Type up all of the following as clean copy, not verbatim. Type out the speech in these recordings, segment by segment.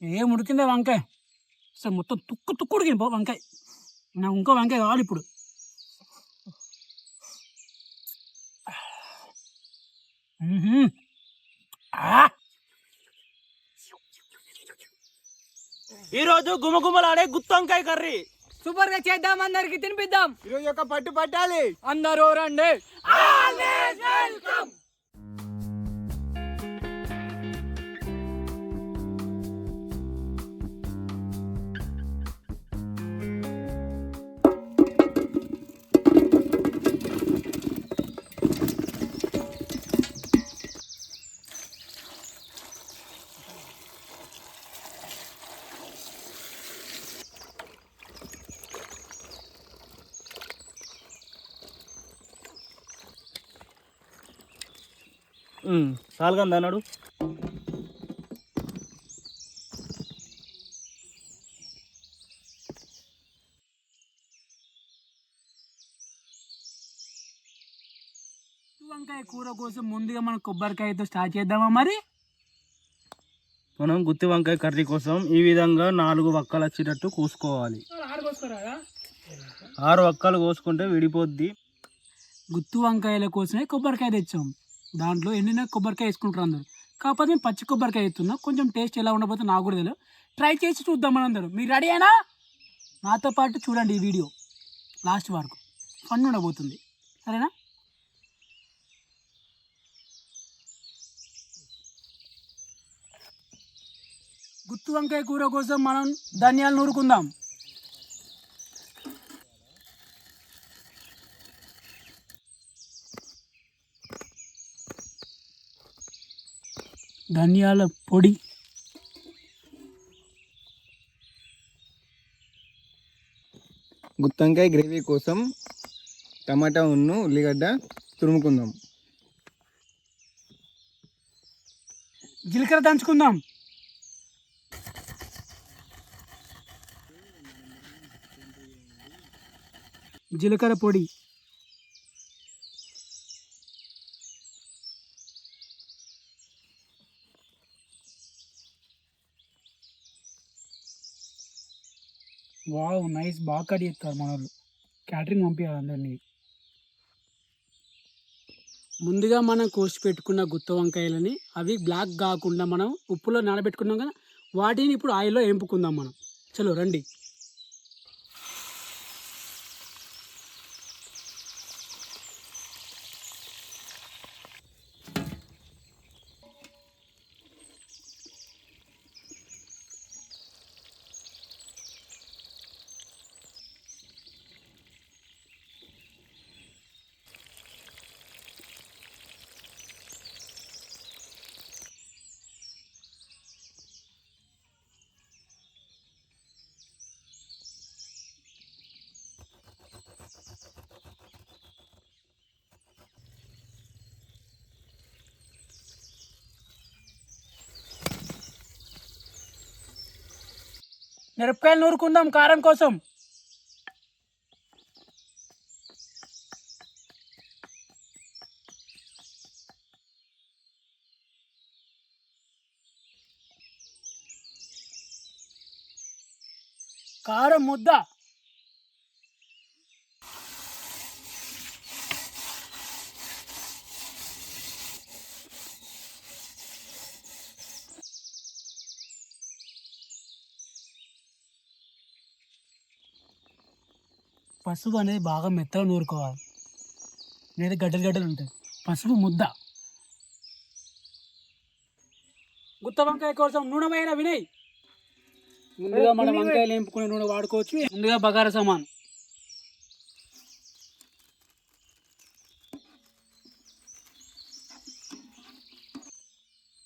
ఏం ఉడికిందే వంకాయ అసలు మొత్తం తుక్కు ఉడికింది వంకాయ. నాకు ఇంకో వంకాయ కావాలి ఇప్పుడు. ఈరోజు గుమగుమలాడే గుత్తి వంకాయ కర్రీ సూపర్ గా చేద్దాం, అందరికి తినిపిద్దాం. ఈరోజు ఒక పట్టు పట్టాలి, అందరూ రండి. సాల్గంద అన్నాడు. వంకాయ కూర కోసం ముందుగా మనం కొబ్బరికాయతో స్టార్ట్ చేద్దామా? మరి మనం గుత్తి వంకాయ కర్రీ కోసం ఈ విధంగా 4 వక్కలు వచ్చేటట్టు కోసుకోవాలి. 6 వక్కలు కోసుకుంటే విడిపోద్ది. గుత్తి వంకాయల కోసమే కొబ్బరికాయ తెచ్చాం. దాంట్లో ఎండిన కొబ్బరికాయ వేసుకుంటారు అందరూ. కాకపోతే నేను పచ్చి కొబ్బరికాయ వేస్తున్నా. కొంచెం టేస్ట్ ఎలా ఉండబోతే నాకు కూడా తెలియదు. ట్రై చేసి చూద్దాం మనందరూ. మీరు రెడీ అయినా? నాతో పాటు చూడండి ఈ వీడియో లాస్ట్ వరకు, ఫన్ ఉండబోతుంది. సరేనా? గుత్తి వంకాయ కూర కోసం మనం ధనియాలు నూరుకుందాం. ధనియాల పొడి, గుత్తి వంకాయ గ్రేవీ కోసం టమాటా ఉన్ను ఉల్లిగడ్డ తురుముకుందాం. జీలకర్ర దంచుకుందాం. జీలకర్ర పొడి, వావ్ నైస్, బాగా కట్ చేస్తారు మన వాళ్ళు. క్యాటరింగ్ పంపించాలి అందరినీ. ముందుగా మనం కోసి పెట్టుకున్న గుత్తి వంకాయలని అవి బ్లాక్ కాకుండా మనం ఉప్పులో నానబెట్టుకున్నాం కదా, వాటిని ఇప్పుడు ఆయిల్లో వేపుకుందాం మనం. చలో రండి. మిరపకాయలు నూరుకుందాం కారం కోసం. కారం ముద్ద, పసుపు అనేది బాగా మెత్తగా నూరుకోవాలి, లేదా గడ్డలు గడ్డలు ఉంటాయి. పసుపు ముద్ద. గుత్తి వంకాయ కోసం నూనె వేయరా వినయ్. ముందుగా మనం వంకాయలు వేపుకునే నూనె వాడుకోవచ్చు. ముందుగా బగారా సామాన్,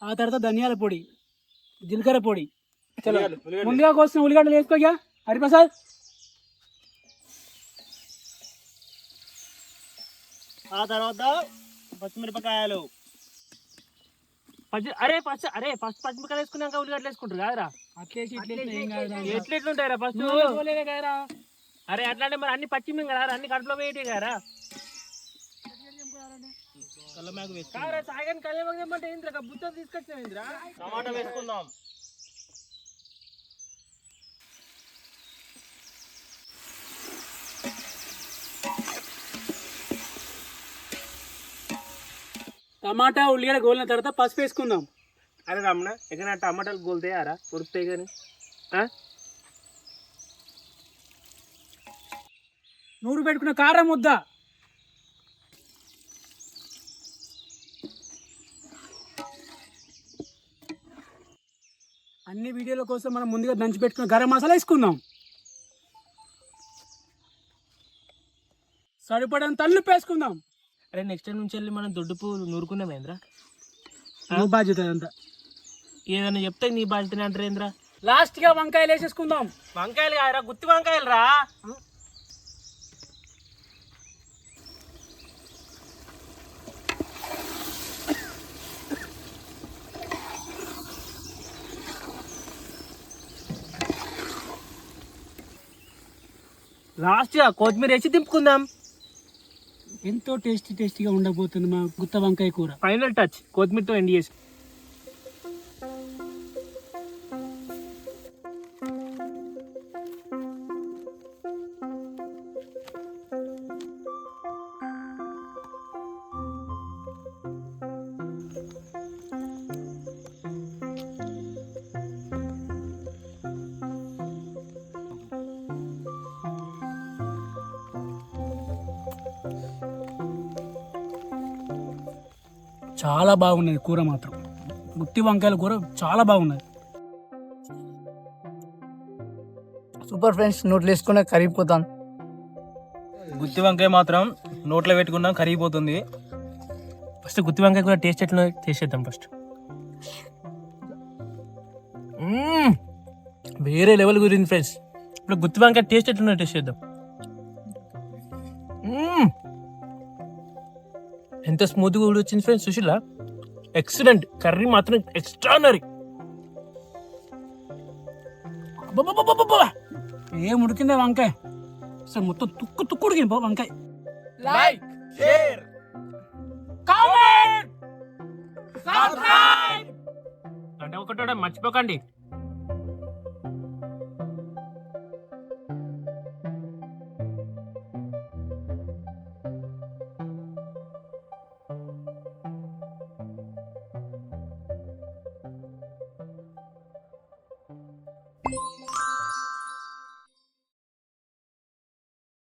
ఆ తర్వాత ధనియాల పొడి, జీలకర్ర పొడి. చలో ముందుగా కోసం ఉల్లిగడ్డలు వేసుకోగా హరిప్రసాద్. ఆ తర్వాత పచ్చిమిరపకాయలు. ఫస్ట్ పచ్చిమిరపకాయలు వేసుకున్నాక ఉల్లిగడ్డలు వేసుకుంటారు కాదురా? ఎట్లెట్లుంటాయిరా ఫస్ట్? అరే అట్లాంటి మరి అన్ని పచ్చిమిరపకాయలు కదా, అన్ని కడుపులో వేయటే కదా. కల్లమాకు వేసుకుందాం. సాగని కలియమంటే ఏంద్రా బుత్త తీసుకొచ్చిన ఏంద్రా టమాటా వేసుకుందాం. టమాటా ఉల్లిగడ్డ గోలిన తర్వాత పసుపు వేసుకుందాం. అరే రమణ ఎక్కడ టమాటాలు గోలుతాయారా ఉరుకుతాయి కానీ నూరు పెట్టుకున్న కారం ముద్ద, అన్ని వీడియోల కోసం మనం ముందుగా దంచి పెట్టుకున్న గరం మసాలా వేసుకుందాం. సరిపడంత తల్లుపు వేసుకుందాం. అరే నెక్స్ట్ టైం నుంచి వెళ్ళి మనం దొడ్డుపు నూరుకున్నామేంద్రా. నువ్వు బాధ్యత అంతా. ఏదైనా చెప్తే నీ బాధ్యతనే అంటారేంద్రా. లాస్ట్గా వంకాయలు వేసేసుకుందాం. వంకాయలు కాదురా గుత్తి వంకాయలు రా. లాస్ట్గా కొత్తిమీర వేసి దింపుకుందాం. ఎంతో టేస్టీగా ఉండబోతుంది మా గుత్త వంకాయ కూర. ఫైనల్ టచ్ కొత్తిమీరతో ఎండ్ చేసి. చాలా బాగున్నది కూర మాత్రం. గుత్తి వంకాయల కూర చాలా బాగున్నది. సూపర్ ఫ్రెండ్స్, నోట్లు వేసుకునే కరిగిపోతాం. గుత్తి వంకాయ మాత్రం నోట్లో పెట్టుకున్నాం కరిగిపోతుంది. ఫస్ట్ గుత్తి వంకాయ కూడా టేస్ట్ ఎట్లా టేస్ట్ చేద్దాం ఫస్ట్. వేరే లెవెల్ గురించి ఫ్రెండ్స్. ఇప్పుడు గుత్తి వంకాయ టేస్ట్ ఎట్లా టేస్ట్ చేద్దాం. ఎంత స్మూత్గా కూడా వచ్చింది ఫ్రెండ్స్. సుశీల ఎక్సలెంట్. కర్రీ మాత్రం ఎక్స్ట్రానరీ. ఏం ఉడికిందే వంకాయ, అసలు మొత్తం తుక్కు ఉడికింది బా వంకాయ. లైక్ షేర్ కామెంట్ అంటే ఒకటోడ మర్చిపోకండి.